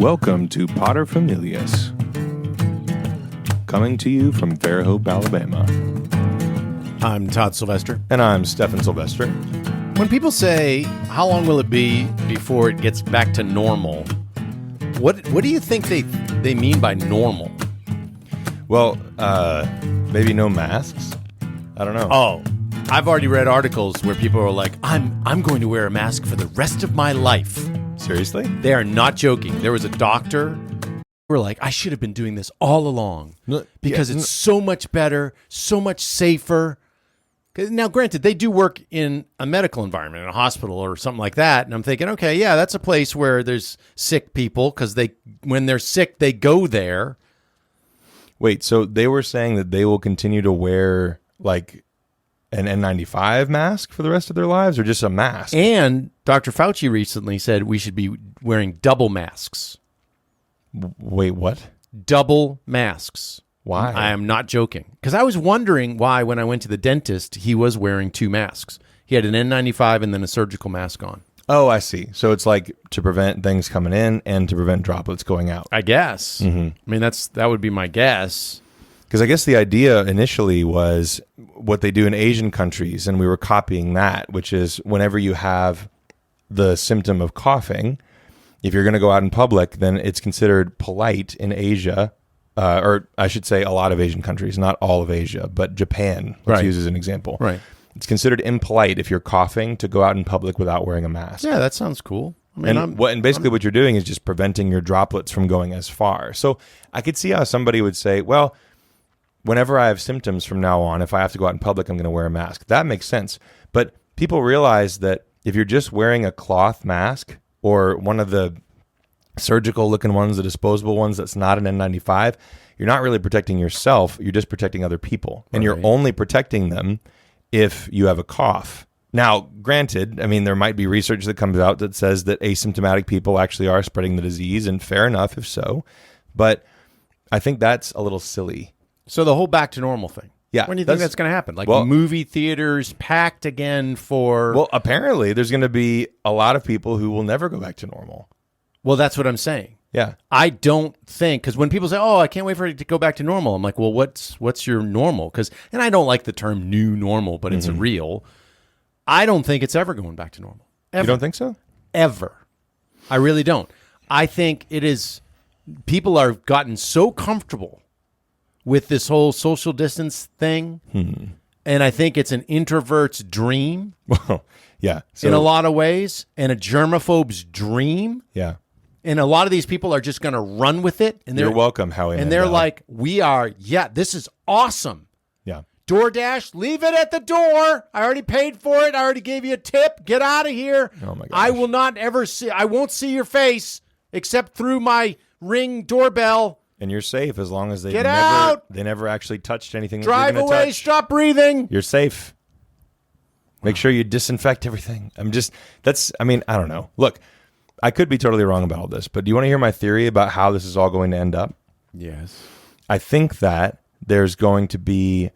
Welcome to Potter Familias, coming to you from Fairhope, Alabama. I'm Todd Sylvester. And I'm Stephen Sylvester. When people say, how long will it be before it gets back to normal? What do you think they mean by normal? Well, maybe no masks? I don't know. Oh, I've already read articles where people are like, I'm going to wear a mask for the rest of my life. Seriously? They are not joking. There was a doctor who were like, I should have been doing this all along because it's so much better, so much safer. Now, granted, they do work in a medical environment, in a hospital or something like that. And I'm thinking, okay, yeah, that's a place where there's sick people because when they're sick, they go there. Wait, so they were saying that they will continue to wear like an N95 mask for the rest of their lives, or just a mask? And Dr. Fauci recently said we should be wearing double masks. Wait, what? Double masks. Why? I am not joking. Because I was wondering why, when I went to the dentist, he was wearing two masks. He had an N95 and then a surgical mask on. Oh, I see. So it's like to prevent things coming in and to prevent droplets going out. I guess. Mm-hmm. I mean, that would be my guess. Because I guess the idea initially was what they do in Asian countries, and we were copying that, which is whenever you have the symptom of coughing, if you're going to go out in public, then it's considered polite in Asia, or I should say a lot of Asian countries, not all of Asia, but Japan, let's use as an example. Right. It's considered impolite if you're coughing to go out in public without wearing a mask. Yeah, that sounds cool. I mean, and basically what you're doing is just preventing your droplets from going as far. So I could see how somebody would say, well, whenever I have symptoms from now on, if I have to go out in public, I'm going to wear a mask. That makes sense. But people realize that if you're just wearing a cloth mask or one of the surgical looking ones, the disposable ones that's not an N95, you're not really protecting yourself. You're just protecting other people. And you're only protecting them if you have a cough. Now, granted, I mean, there might be research that comes out that says that asymptomatic people actually are spreading the disease, and fair enough if so. But I think that's a little silly. So the whole back to normal thing. Yeah. When do you think that's going to happen? Like movie theaters packed again for... Well, apparently there's going to be a lot of people who will never go back to normal. Well, that's what I'm saying. Yeah. I don't think, because when people say, oh, I can't wait for it to go back to normal, I'm like, well, what's your normal? And I don't like the term new normal, but it's real. I don't think it's ever going back to normal. Ever. You don't think so? Ever. I really don't. I think it is, people are gotten so comfortable with this whole social distance thing. And I think it's an introvert's dream. Well, yeah. So, in a lot of ways, and a germaphobe's dream. Yeah. And a lot of these people are just going to run with it. And you're welcome, Howie. And they're like, this is awesome. Yeah. DoorDash, leave it at the door. I already paid for it. I already gave you a tip. Get out of here. Oh my gosh. I won't see your face except through my Ring doorbell. And you're safe as long as they never actually touched anything. Drive away. Stop breathing. You're safe. Make sure you disinfect everything. I don't know. Look, I could be totally wrong about all this, but do you want to hear my theory about how this is all going to end up? Yes. I think that there's going to be,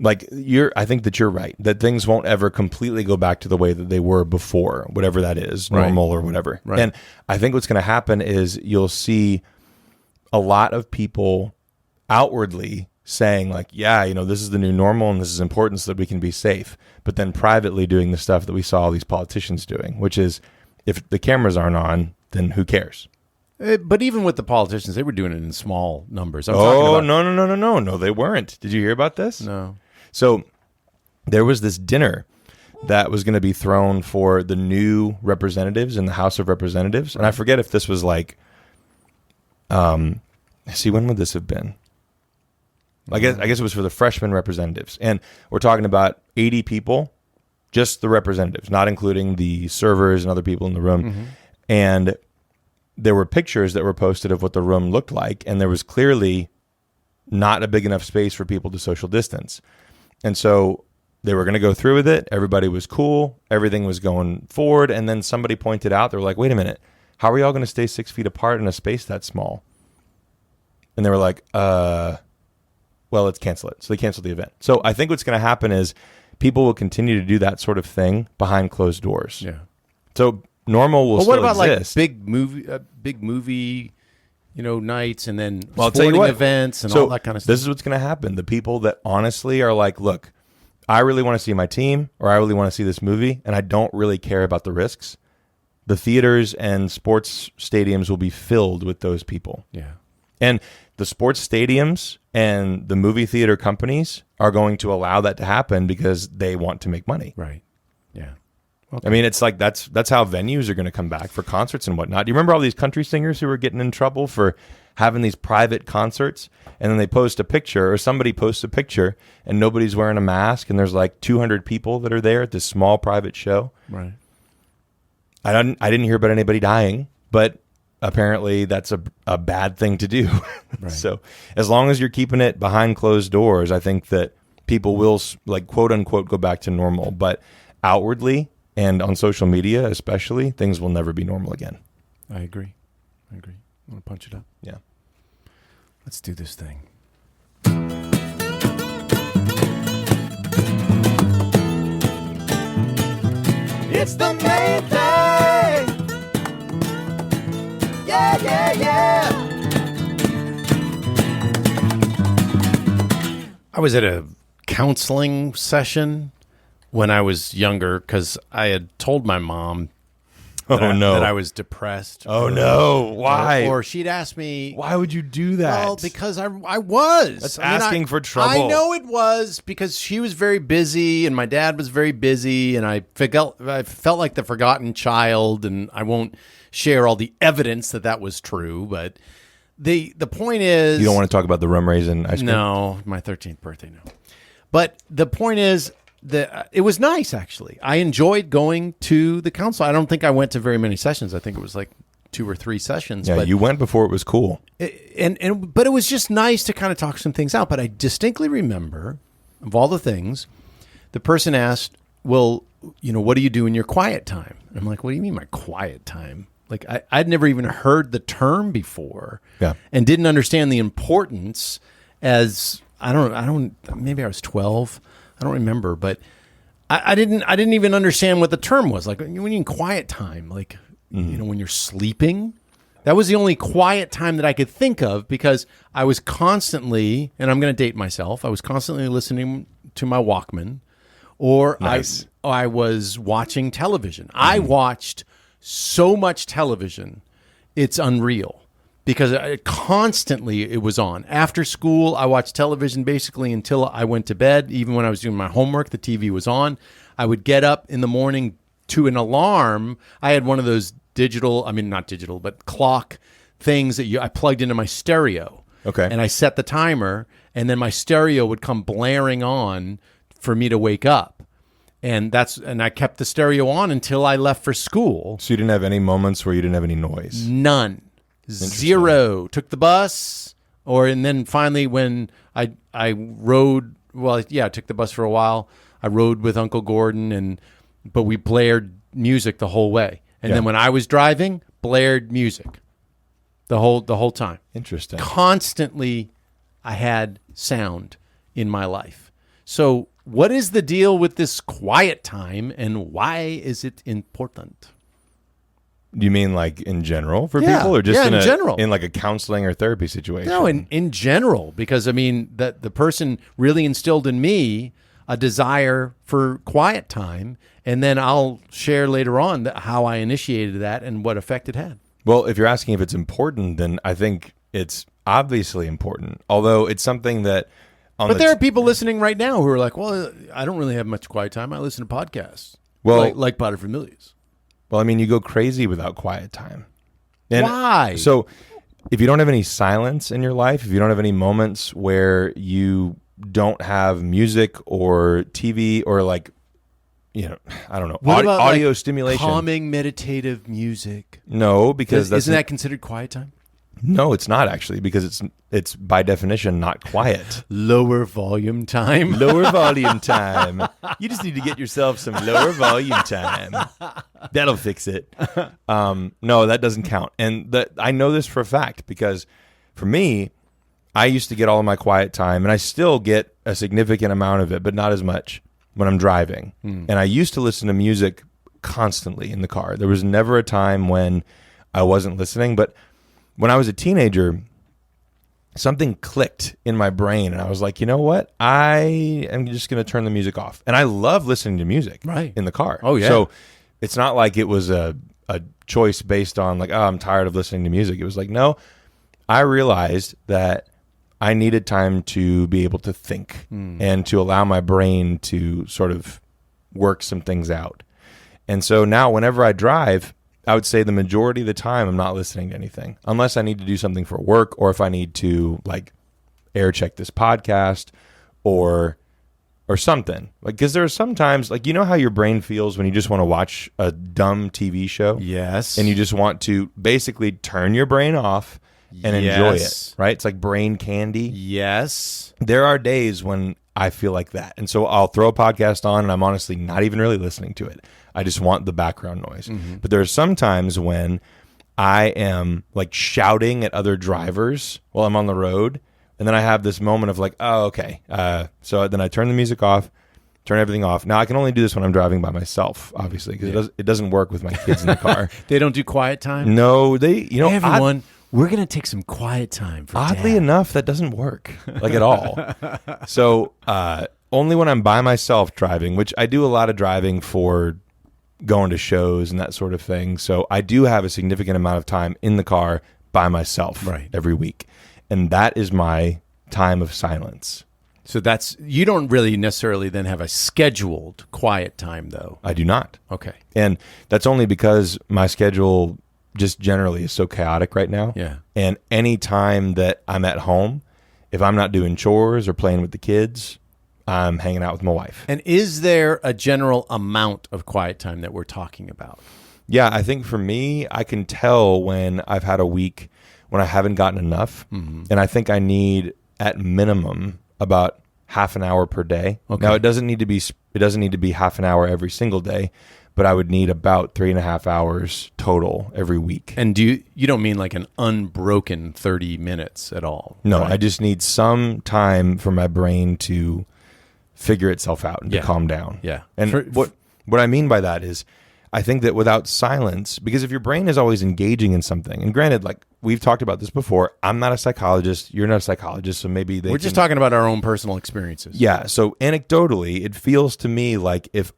I think that you're right, that things won't ever completely go back to the way that they were before, whatever that is, normal or whatever. Right. And I think what's going to happen is you'll see a lot of people outwardly saying like, yeah, this is the new normal and this is important so that we can be safe. But then privately doing the stuff that we saw all these politicians doing, which is if the cameras aren't on, then who cares? But even with the politicians, they were doing it in small numbers. No, they weren't. Did you hear about this? No. So there was this dinner that was going to be thrown for the new representatives in the House of Representatives. And I forget if this was like, when would this have been? I guess it was for the freshman representatives. And we're talking about 80 people, just the representatives, not including the servers and other people in the room. Mm-hmm. And there were pictures that were posted of what the room looked like. And there was clearly not a big enough space for people to social distance. And so they were going to go through with it. Everybody was cool. Everything was going forward. And then somebody pointed out, they were like, wait a minute, how are y'all going to stay 6 feet apart in a space that small? And they were like, well, let's cancel it. So they canceled the event. So I think what's going to happen is people will continue to do that sort of thing behind closed doors. Yeah. So normal will But still what about exist. like big movie, nights, and then Well, I'll tell you sporting what. events and So all that kind of stuff? This is what's going to happen. The people that honestly are like, look, I really want to see my team, or I really want to see this movie, and I don't really care about the risks. The theaters and sports stadiums will be filled with those people. Yeah. And the sports stadiums and the movie theater companies are going to allow that to happen because they want to make money. Right. Yeah. I mean, it's like that's how venues are going to come back for concerts and whatnot. Do you remember all these country singers who were getting in trouble for having these private concerts, and then they post a picture, or somebody posts a picture, and nobody's wearing a mask, and there's like 200 people that are there at this small private show? Right. I didn't hear about anybody dying, but apparently that's a bad thing to do. Right. So as long as you're keeping it behind closed doors, I think that people will, like, quote unquote, go back to normal. But outwardly and on social media especially, things will never be normal again. I agree. I want to punch it up. Yeah. Let's do this thing. It's the main thing. Yeah, yeah, yeah. I was at a counseling session when I was younger because I had told my mom that I was depressed. Oh, no. Why? Or she'd asked me, Why would you do that? well, because I was. That's I mean, asking for trouble. I know it was because she was very busy and my dad was very busy, and I felt like the forgotten child, and I won't share all the evidence that was true, but the point is, You don't want to talk about the rum raisin ice cream? no, my 13th birthday, no. But the point is that it was nice, actually. I enjoyed going to the council. I don't think I went to very many sessions. I think it was like 2 or 3 sessions. Yeah, but you went before it was cool. but it was just nice to kind of talk some things out. But I distinctly remember, of all the things, the person asked, well, what do you do in your quiet time? I'm like, what do you mean my quiet time? Like, I'd never even heard the term before, Yeah. and didn't understand the importance as, maybe I was 12. I don't remember, but I didn't even understand what the term was. Like, when you mean quiet time, like, when you're sleeping, that was the only quiet time that I could think of, because I was constantly, and I'm going to date myself, I was constantly listening to my Walkman, or Nice. I was watching television. I watched so much television, it's unreal, because constantly it was on. After school, I watched television basically until I went to bed. Even when I was doing my homework, the TV was on. I would get up in the morning to an alarm. I had one of those not digital, but clock things that I plugged into my stereo. Okay. And I set the timer, and then my stereo would come blaring on for me to wake up. And I kept the stereo on until I left for school. So you didn't have any moments where you didn't have any noise? None. Zero. Took the bus, and then finally when I rode, I took the bus for a while. I rode with Uncle Gordon, but we blared music the whole way. And then when I was driving, blared music the whole time. Interesting. Constantly, I had sound in my life. So what is the deal with this quiet time, and why is it important? Do you mean like in general for Yeah. people, or just Yeah, in general. in like a counseling or therapy situation? No, in general, because I mean that the person really instilled in me a desire for quiet time, and then I'll share later on how I initiated that and what effect it had. Well, if you're asking if it's important, then I think it's obviously important. Although it's something that, But there are people listening right now who are like, "Well, I don't really have much quiet time. I listen to podcasts." Well- like Potter Familias. well, I mean, you go crazy without quiet time. And Why? So, if you don't have any silence in your life, if you don't have any moments where you don't have music or TV or like, I don't know, What about audio like stimulation. calming meditative music? No, because Isn't that considered quiet time? no, it's not actually, because it's by definition not quiet. Lower volume time. Lower volume time. You just need to get yourself some lower volume time. That'll fix it. No, that doesn't count. And I know this for a fact, because for me, I used to get all of my quiet time, and I still get a significant amount of it, but not as much when I'm driving. And I used to listen to music constantly in the car. There was never a time when I wasn't listening. But when I was a teenager, something clicked in my brain, and I was like, you know what? I am just going to turn the music off. And I love listening to music in the car. Oh, yeah. So it's not like it was a choice based on like, oh, I'm tired of listening to music. It was like, no, I realized that I needed time to be able to think and to allow my brain to sort of work some things out. And so now whenever I drive, I would say the majority of the time I'm not listening to anything unless I need to do something for work, or if I need to like air check this podcast or something. Like, because there are sometimes, like, you know how your brain feels when you just want to watch a dumb TV show? Yes. And you just want to basically turn your brain off and enjoy it, right? It's like brain candy. Yes. There are days when I feel like that. And so I'll throw a podcast on and I'm honestly not even really listening to it. I just want the background noise. But there are some times when I am like shouting at other drivers while I'm on the road. And then I have this moment of like, oh, okay. So then I turn the music off, turn everything off. Now I can only do this when I'm driving by myself, obviously, because it doesn't work with my kids in the car. They don't do quiet time? No, they, you know, Hey, everyone, we're going to take some quiet time for oddly Dad. enough, that doesn't work like at all. So only when I'm by myself driving, which I do a lot of driving for going to shows and that sort of thing. So I do have a significant amount of time in the car by myself every week. And that is my time of silence. So that's, you don't really necessarily then have a scheduled quiet time though. I do not. Okay. And that's only because my schedule just generally is so chaotic right now. Yeah. And any time that I'm at home, if I'm not doing chores or playing with the kids, I'm hanging out with my wife. And is there a general amount of quiet time that we're talking about? Yeah, I think for me, I can tell when I've had a week when I haven't gotten enough. And I think I need at minimum about half an hour per day. Okay. Now it doesn't need to be half an hour every single day, but I would need about 3.5 hours total every week. And you don't mean like an unbroken 30 minutes at all? No, right? I just need some time for my brain to figure itself out and to calm down. Yeah. And what I mean by that is I think that without silence, because if your brain is always engaging in something, and granted, like we've talked about this before, I'm not a psychologist, you're not a psychologist, so maybe we're just talking about our own personal experiences. Yeah. So anecdotally, it feels to me like if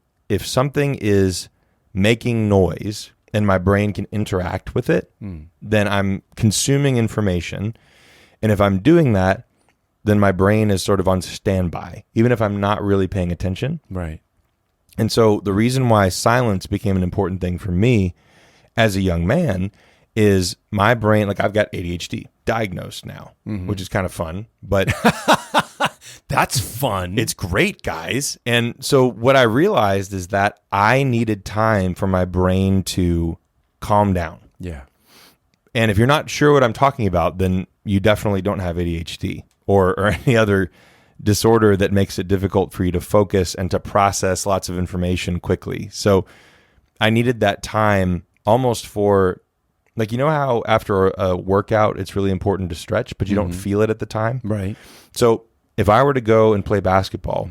something is making noise and my brain can interact with it, then I'm consuming information. And if I'm doing that, then my brain is sort of on standby, even if I'm not really paying attention. Right. And so the reason why silence became an important thing for me as a young man is my brain, like I've got ADHD diagnosed now, which is kind of fun, but that's fun. It's great, guys. And so what I realized is that I needed time for my brain to calm down. Yeah. And if you're not sure what I'm talking about, then you definitely don't have ADHD or any other disorder that makes it difficult for you to focus and to process lots of information quickly. So I needed that time almost for, like, you know how after a workout, it's really important to stretch, but you don't feel it at the time? Right. So if I were to go and play basketball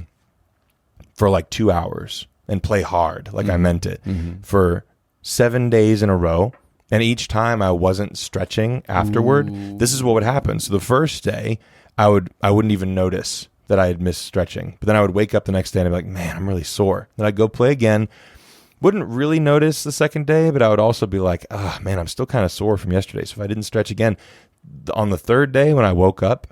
for like 2 hours and play hard, like I meant it, for 7 days in a row, and each time I wasn't stretching afterward, this is what would happen. So the first day, I wouldn't even notice that I had missed stretching. But then I would wake up the next day and I'd be like, man, I'm really sore. Then I'd go play again. Wouldn't really notice the second day, but I would also be like, oh, man, I'm still kind of sore from yesterday. So if I didn't stretch again, on the third day when I woke up,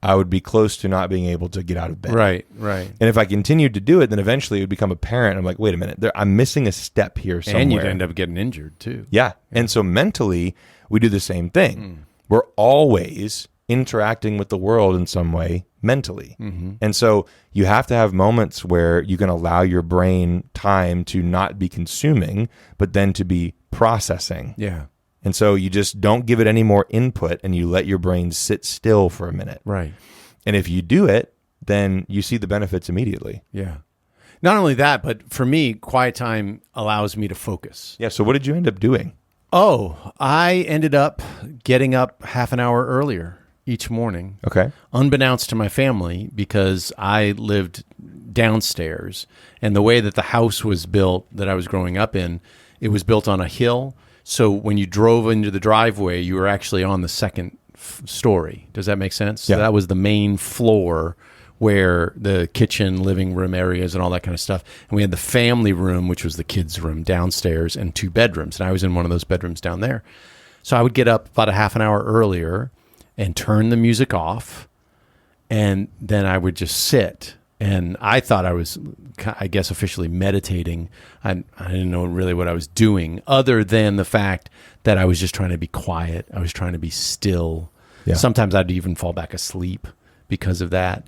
I would be close to not being able to get out of bed. Right, right. And if I continued to do it, then eventually it would become apparent. I'm like, wait a minute, I'm missing a step here somewhere. And you'd end up getting injured too. Yeah. And so mentally, we do the same thing. We're always interacting with the world in some way mentally. And so you have to have moments where you can allow your brain time to not be consuming, but then to be processing. Yeah. And so you just don't give it any more input and you let your brain sit still for a minute. Right. And if you do it, then you see the benefits immediately. Yeah. Not only that, but for me, quiet time allows me to focus. Yeah. So what did you end up doing? Oh, I ended up getting up half an hour earlier each morning. Okay. Unbeknownst to my family, because I lived downstairs, and the way that the house was built that I was growing up in, it was built on a hill. So when you drove into the driveway, you were actually on the second story. Does that make sense? Yeah. So that was the main floor where the kitchen, living room areas and all that kind of stuff. And we had the family room, which was the kids' room downstairs, and 2 bedrooms. And I was in one of those bedrooms down there. So I would get up about a half an hour earlier and turn the music off. And then I would just sit. And I thought I was, I guess, officially meditating. I didn't know really what I was doing, other than the fact that I was just trying to be quiet. I was trying to be still. Yeah. Sometimes I'd even fall back asleep because of that.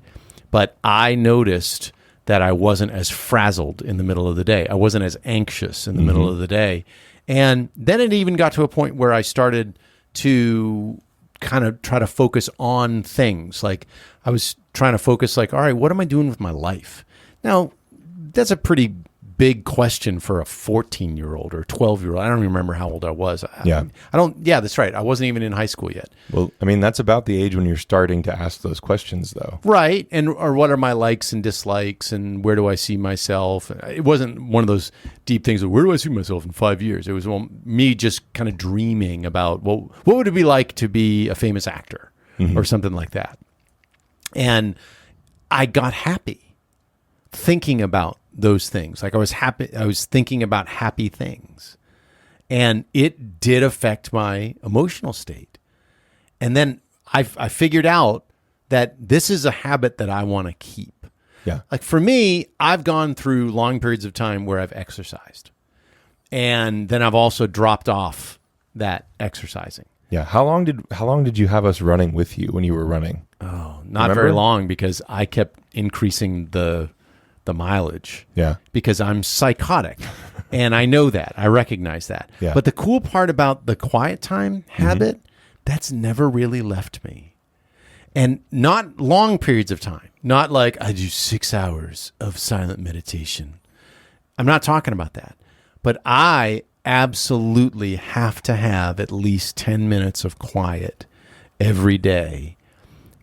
But I noticed that I wasn't as frazzled in the middle of the day. I wasn't as anxious in the middle of the day. And then it even got to a point where I started to kind of try to focus on things. Like I was trying to focus like, all right, what am I doing with my life? Now, that's a pretty big question for a 14-year-old or 12-year-old. I don't even remember how old I was. Yeah. Yeah, that's right. I wasn't even in high school yet. Well, I mean, that's about the age when you're starting to ask those questions, though. Right. Or what are my likes and dislikes, and where do I see myself? It wasn't one of those deep things of where do I see myself in 5 years? It was me just kind of dreaming about, well, what would it be like to be a famous actor or something like that? And I got happy thinking about those things. Like I was happy. I was thinking about happy things, and it did affect my emotional state. And then I figured out that this is a habit that I want to keep. Yeah. Like for me, I've gone through long periods of time where I've exercised, and then I've also dropped off that exercising. Yeah. How long did you have us running with you when you were running? Oh, not Remember? very long, because I kept increasing the mileage. Yeah. Because I'm psychotic. And I know that. I recognize that. Yeah. But the cool part about the quiet time habit, that's never really left me. And not long periods of time. Not like I do 6 hours of silent meditation. I'm not talking about that. But I absolutely have to have at least 10 minutes of quiet every day.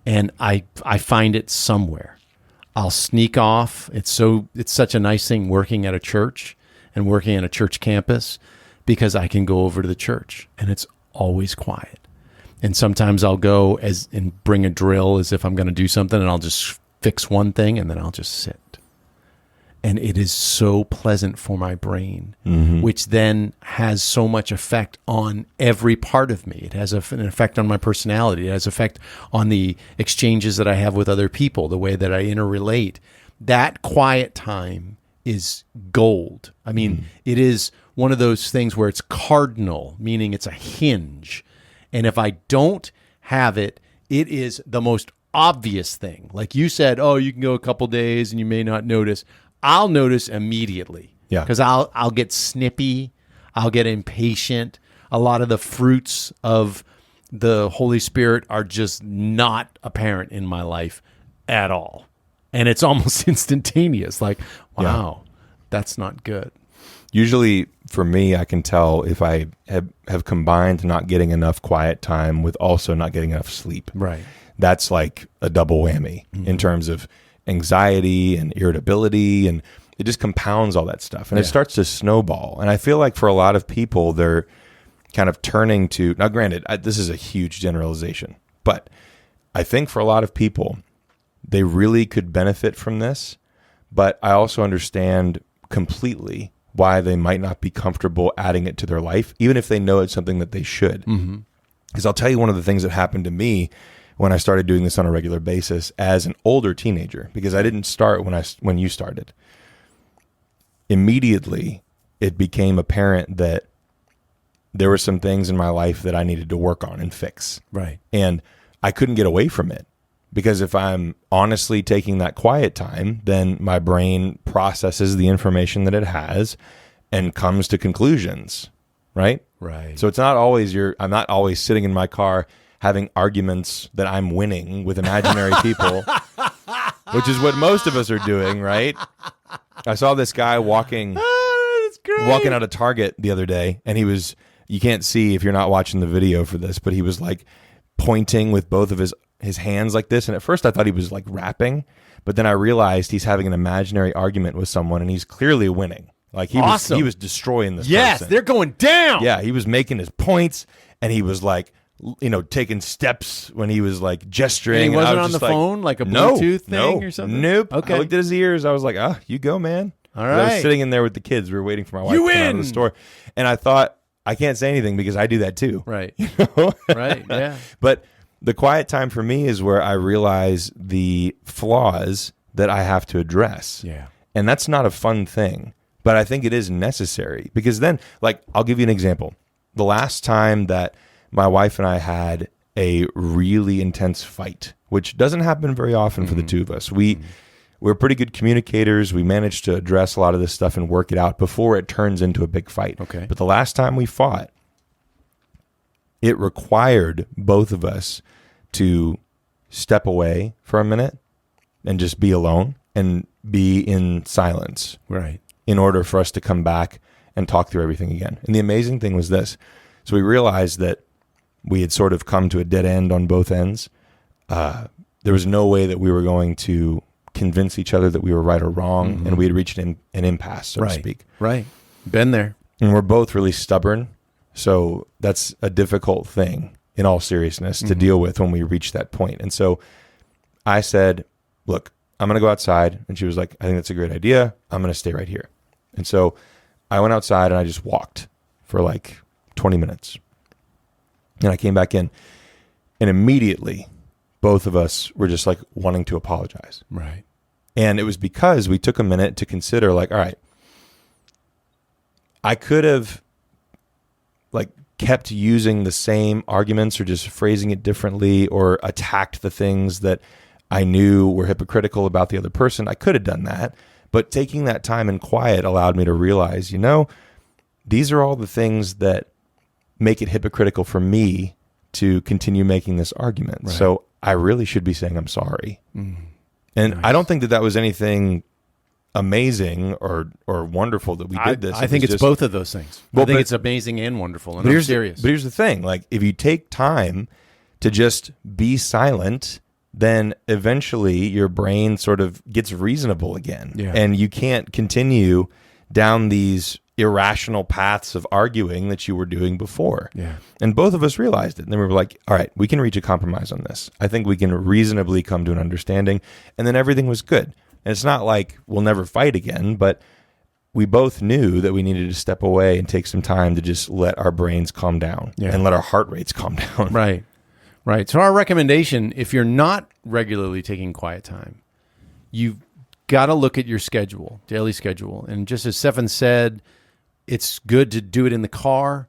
And I find it somewhere. I'll sneak off. It's such a nice thing working at a church and working at a church campus, because I can go over to the church and it's always quiet. And sometimes I'll go and bring a drill as if I'm going to do something, and I'll just fix one thing and then I'll just sit. And it is so pleasant for my brain, which then has so much effect on every part of me. It has an effect on my personality. It has effect on the exchanges that I have with other people, the way that I interrelate. That quiet time is gold. I mean, it is one of those things where it's cardinal, meaning it's a hinge. And if I don't have it, it is the most obvious thing. Like you said, oh, you can go a couple days and you may not notice. I'll notice immediately. Yeah. Because I'll get snippy. I'll get impatient. A lot of the fruits of the Holy Spirit are just not apparent in my life at all. And it's almost instantaneous. Like, wow, that's not good. Usually for me, I can tell if I have combined not getting enough quiet time with also not getting enough sleep. Right. That's like a double whammy in terms of anxiety and irritability, and it just compounds all that stuff, and it starts to snowball. And I feel like for a lot of people, they're kind of turning to, now granted, this is a huge generalization, but I think for a lot of people, they really could benefit from this, but I also understand completely why they might not be comfortable adding it to their life, even if they know it's something that they should. Because I'll tell you one of the things that happened to me when I started doing this on a regular basis as an older teenager, because I didn't start when you started. Immediately, it became apparent that there were some things in my life that I needed to work on and fix. Right. And I couldn't get away from it, because if I'm honestly taking that quiet time, then my brain processes the information that it has and comes to conclusions, right? Right. So it's not always I'm not always sitting in my car having arguments that I'm winning with imaginary people, which is what most of us are doing, right? I saw this guy walking out of Target the other day, and you can't see if you're not watching the video for this, but he was like pointing with both of his his hands like this. And at first I thought he was like rapping, but then I realized he's having an imaginary argument with someone and he's clearly winning. Like he was destroying this person. They're going down. Yeah, he was making his points and he was like, taking steps when he was like gesturing. And he wasn't I was on the just phone, like a Bluetooth thing or something? Nope. Okay. I looked at his ears. I was like, you go, man. All 'Cause I was right. sitting in there with the kids. We were waiting for my wife to come out of the store. And I thought, I can't say anything because I do that too. Right. know? Right, yeah. But the quiet time for me is where I realize the flaws that I have to address. Yeah. And that's not a fun thing, but I think it is necessary because then, like, I'll give you an example. The last time that my wife and I had a really intense fight, which doesn't happen very often for the two of us. We're pretty good communicators. We managed to address a lot of this stuff and work it out before it turns into a big fight. Okay. But the last time we fought, it required both of us to step away for a minute and just be alone and be in silence. Right. In order for us to come back and talk through everything again. And the amazing thing was this. So we realized that we had sort of come to a dead end on both ends. There was no way that we were going to convince each other that we were right or wrong, and we had reached an impasse, so to speak. Right. Been there. And we're both really stubborn, so that's a difficult thing, in all seriousness, to deal with when we reach that point. And so I said, look, I'm going to go outside. And she was like, I think that's a great idea. I'm going to stay right here. And so I went outside and I just walked for like 20 minutes. And I came back in, and immediately both of us were just like wanting to apologize. Right. And it was because we took a minute to consider, like, all right, I could have like kept using the same arguments or just phrasing it differently or attacked the things that I knew were hypocritical about the other person. I could have done that. But taking that time in quiet allowed me to realize, these are all the things that make it hypocritical for me to continue making this argument. Right. So I really should be saying I'm sorry. And Nice. I don't think that was anything amazing or wonderful that we did this. I think it's just both of those things. Well, I think but- it's amazing and wonderful, and But I'm here's serious. But here's the thing. Like, if you take time to just be silent, then eventually your brain sort of gets reasonable again. Yeah. And you can't continue down these irrational paths of arguing that you were doing before. Yeah. And both of us realized it. And then we were like, all right, we can reach a compromise on this. I think we can reasonably come to an understanding. And then everything was good. And it's not like we'll never fight again, but we both knew that we needed to step away and take some time to just let our brains calm down and let our heart rates calm down. Right. Right. So our recommendation, if you're not regularly taking quiet time, you've got to look at your schedule, daily schedule. And just as Stephen said, it's good to do it in the car.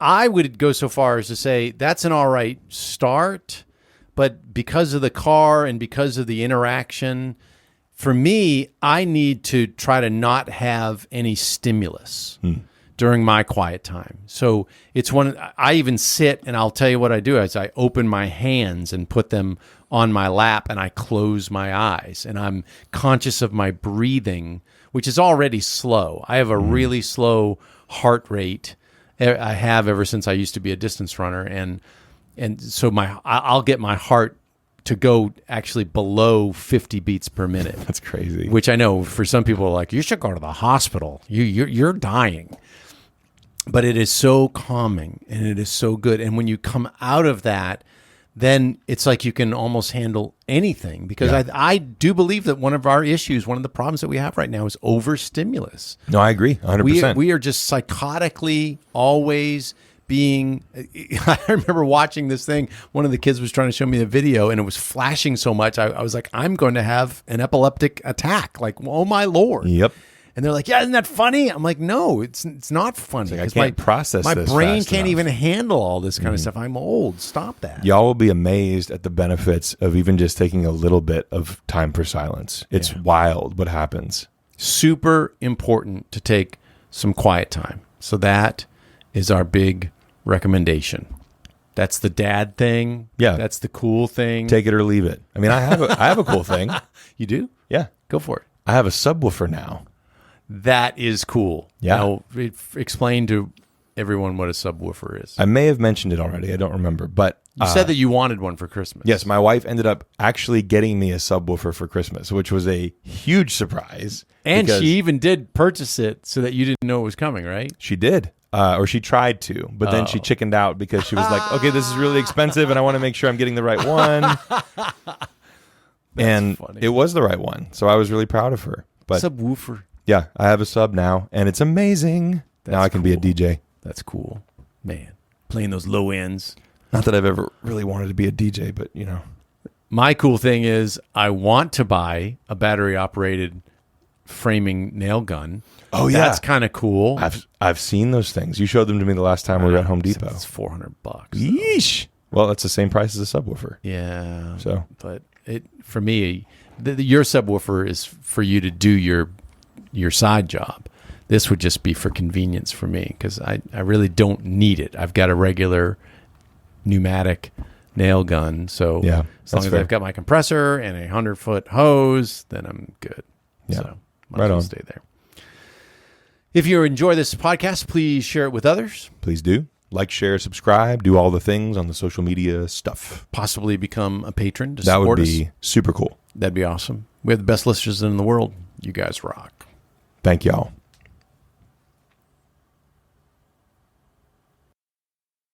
I would go so far as to say that's an all right start, but because of the car and because of the interaction, for me, I need to try to not have any stimulus during my quiet time. So it's I even sit, and I'll tell you what I do is I open my hands and put them on my lap and I close my eyes, and I'm conscious of my breathing, which is already slow. I have a really slow heart rate. I have ever since I used to be a distance runner, and so I'll get my heart to go actually below 50 beats per minute. That's crazy. Which I know for some people are like, you should go to the hospital. You're dying. But it is so calming and it is so good. And when you come out of that, then it's like you can almost handle anything. Because I do believe that one of our issues, one of the problems that we have right now is overstimulus. No, I agree 100%. We are just psychotically always being. I remember watching this thing. One of the kids was trying to show me a video, and it was flashing so much. I was like, I'm going to have an epileptic attack. Like, oh my Lord. Yep. And they're like, yeah, isn't that funny? I'm like, no, it's not funny. Like, I 'cause can't process my this brain fast can't enough. even handle all this kind of stuff. I'm old. Stop that. Y'all will be amazed at the benefits of even just taking a little bit of time for silence. It's wild what happens. Super important to take some quiet time. So that is our big recommendation. That's the dad thing. Yeah. That's the cool thing. Take it or leave it. I mean, I have a cool thing. You do? Yeah. Go for it. I have a subwoofer now. That is cool. Yeah. Now, explain to everyone what a subwoofer is. I may have mentioned it already. I don't remember. But You said that you wanted one for Christmas. yes, my wife ended up actually getting me a subwoofer for Christmas, which was a huge surprise. And because she even did purchase it so that you didn't know it was coming, right? She did. Or she tried to, but then she chickened out because she was like, okay, this is really expensive and I want to make sure I'm getting the right one. And funny. it was the right one. So I was really proud of her. But Subwoofer. yeah, I have a sub now and it's amazing. Now I can be a cool. DJ. That's cool. Man, playing those low ends. Not that I've ever really wanted to be a DJ, but you know. My cool thing is I want to buy a battery operated framing nail gun. Oh, yeah. That's kind of cool. I've seen those things. You showed them to me the last time we were at Home Depot. It's $400. Yeesh. Well, that's the same price as a subwoofer. Yeah. So, But it for me, your subwoofer is for you to do your side job. This would just be for convenience for me because I really don't need it. I've got a regular pneumatic nail gun. So Yeah, as long that's as fair. I've got my compressor and a 100-foot hose, then I'm good. Yeah. So might Right as well on. stay there. If you enjoy this podcast, please share it with others. please do. Like, share, subscribe, do all the things on the social media stuff. Possibly become a patron to That support would be us. super cool. That'd be awesome. We have the best listeners in the world. You guys rock. Thank y'all.